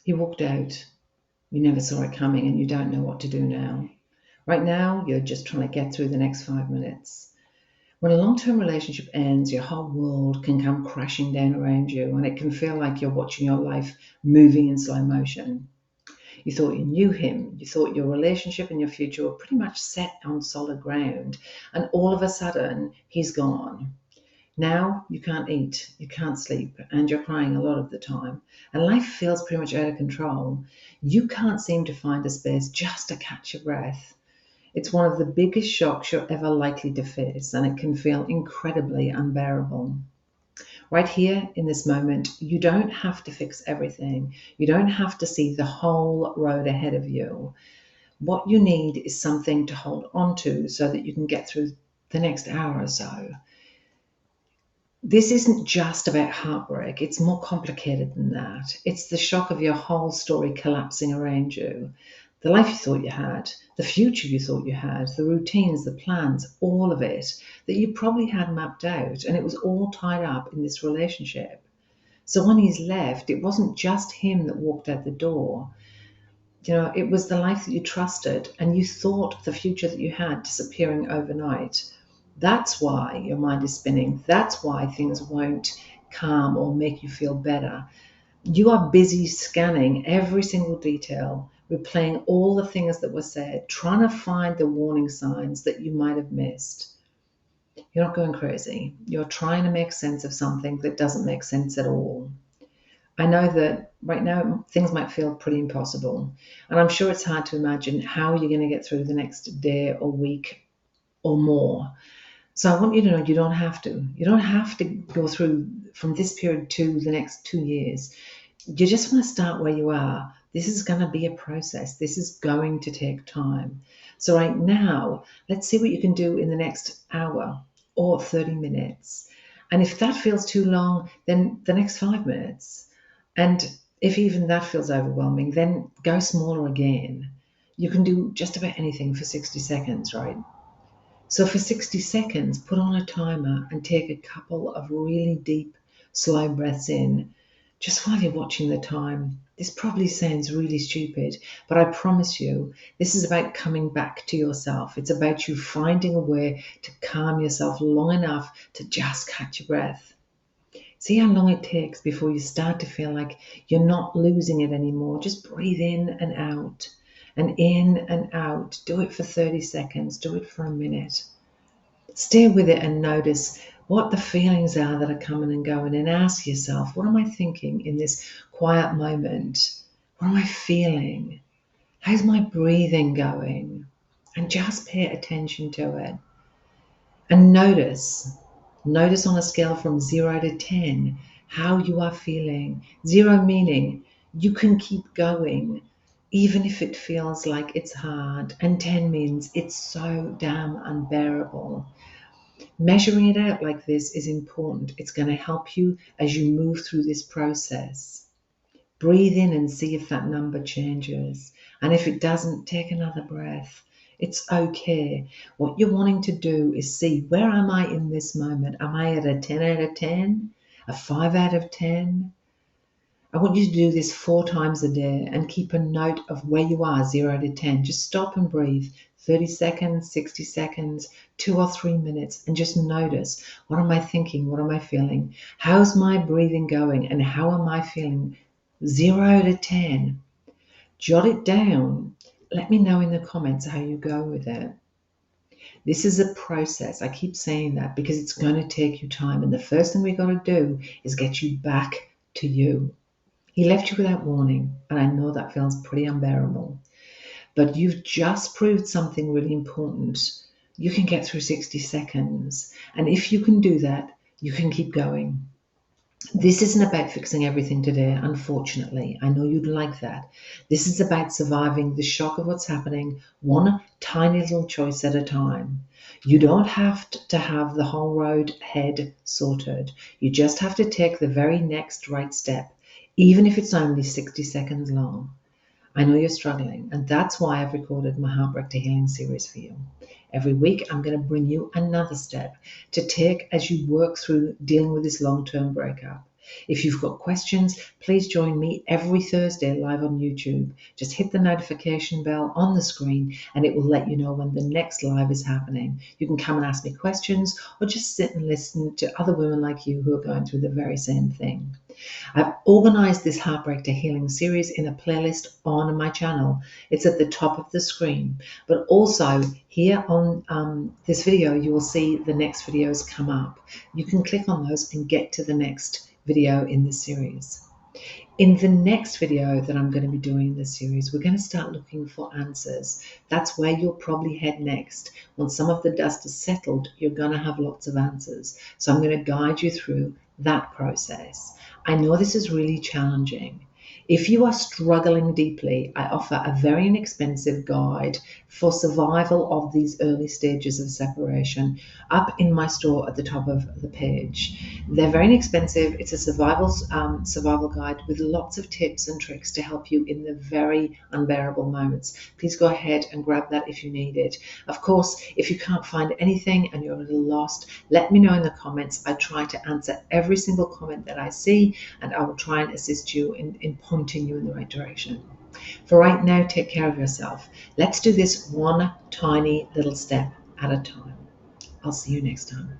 He walked out. You never saw it coming and you don't know what to do now. Right now, you're just trying to get through the next 5 minutes. When a long-term relationship ends, your whole world can come crashing down around you and it can feel like you're watching your life moving in slow motion. You thought you knew him, you thought your relationship and your future were pretty much set on solid ground, and all of a sudden, he's gone. Now you can't eat, you can't sleep, and you're crying a lot of the time, and life feels pretty much out of control. You can't seem to find a space just to catch your breath. It's one of the biggest shocks you're ever likely to face, and it can feel incredibly unbearable. Right here in this moment, you don't have to fix everything. You don't have to see the whole road ahead of you. What you need is something to hold on to so that you can get through the next hour or so. This isn't just about heartbreak, it's more complicated than that. It's the shock of your whole story collapsing around you. The life you thought you had, the future you thought you had, the routines, the plans, all of it that you probably had mapped out, and it was all tied up in this relationship. So when he's left, it wasn't just him that walked out the door. It was the life that you trusted and you thought the future that you had disappearing overnight. That's why your mind is spinning. That's why things won't calm or make you feel better. You are busy scanning every single detail, replaying all the things that were said, trying to find the warning signs that you might have missed. You're not going crazy. You're trying to make sense of something that doesn't make sense at all. I know that right now things might feel pretty impossible, and I'm sure it's hard to imagine how you're going to get through the next day or week or more. So I want you to know you don't have to. You don't have to go through from this period to the next 2 years. You just want to start where you are. This is going to be a process. This is going to take time. So right now, let's see what you can do in the next hour or 30 minutes. And if that feels too long, then the next 5 minutes. And if even that feels overwhelming, then go smaller again. You can do just about anything for 60 seconds, right? So for 60 seconds, put on a timer and take a couple of really deep, slow breaths in, just while you're watching the time. This probably sounds really stupid, but I promise you, this is about coming back to yourself. It's about you finding a way to calm yourself long enough to just catch your breath. See how long it takes before you start to feel like you're not losing it anymore. Just breathe in and out. And in and out. Do it for 30 seconds. Do it for a minute. Stay with it and notice what the feelings are that are coming and going, and ask yourself, what am I thinking in this quiet moment? What am I feeling? How's my breathing going? And just pay attention to it. And notice on a scale from 0 to 10 how you are feeling. 0 meaning you can keep going even if it feels like it's hard, and 10 means it's so damn unbearable. Measuring it out like this is important. It's going to help you as you move through this process. Breathe in and see if that number changes. And if it doesn't, take another breath. It's okay. What you're wanting to do is see, where am I in this moment? Am I at a 10 out of 10? A 5 out of 10? I want you to do this 4 times a day and keep a note of where you are, 0 to 10. Just stop and breathe. 30 seconds, 60 seconds, 2 or 3 minutes, and just notice, what am I thinking? What am I feeling? How's my breathing going? And how am I feeling? 0 to 10. Jot it down. Let me know in the comments how you go with it. This is a process. I keep saying that because it's going to take you time. And the first thing we got to do is get you back to you. He left you without warning, and I know that feels pretty unbearable. But you've just proved something really important. You can get through 60 seconds. And if you can do that, you can keep going. This isn't about fixing everything today, unfortunately. I know you'd like that. This is about surviving the shock of what's happening, one tiny little choice at a time. You don't have to have the whole road ahead sorted. You just have to take the very next right step, even if it's only 60 seconds long. I know you're struggling, and that's why I've recorded my Heartbreak to Healing series for you. Every week, I'm going to bring you another step to take as you work through dealing with this long-term breakup. If you've got questions, please join me every Thursday live on YouTube. Just hit the notification bell on the screen and it will let you know when the next live is happening. You can come and ask me questions or just sit and listen to other women like you who are going through the very same thing. I've organized this Heartbreak to Healing series in a playlist on my channel. It's at the top of the screen. But also here on this video, you will see the next videos come up. You can click on those and get to the next video in this series. In the next video that I'm going to be doing in this series, we're going to start looking for answers. That's where you'll probably head next. Once some of the dust is settled, you're going to have lots of answers. So I'm going to guide you through that process. I know this is really challenging. If you are struggling deeply, I offer a very inexpensive guide for survival of these early stages of separation up in my store at the top of the page. They're very inexpensive. It's a survival guide with lots of tips and tricks to help you in the very unbearable moments. Please go ahead and grab that if you need it. Of course, if you can't find anything and you're a little lost, let me know in the comments. I try to answer every single comment that I see, and I will try and assist you in pointing you in the right direction. For right now, take care of yourself. Let's do this one tiny little step at a time. I'll see you next time.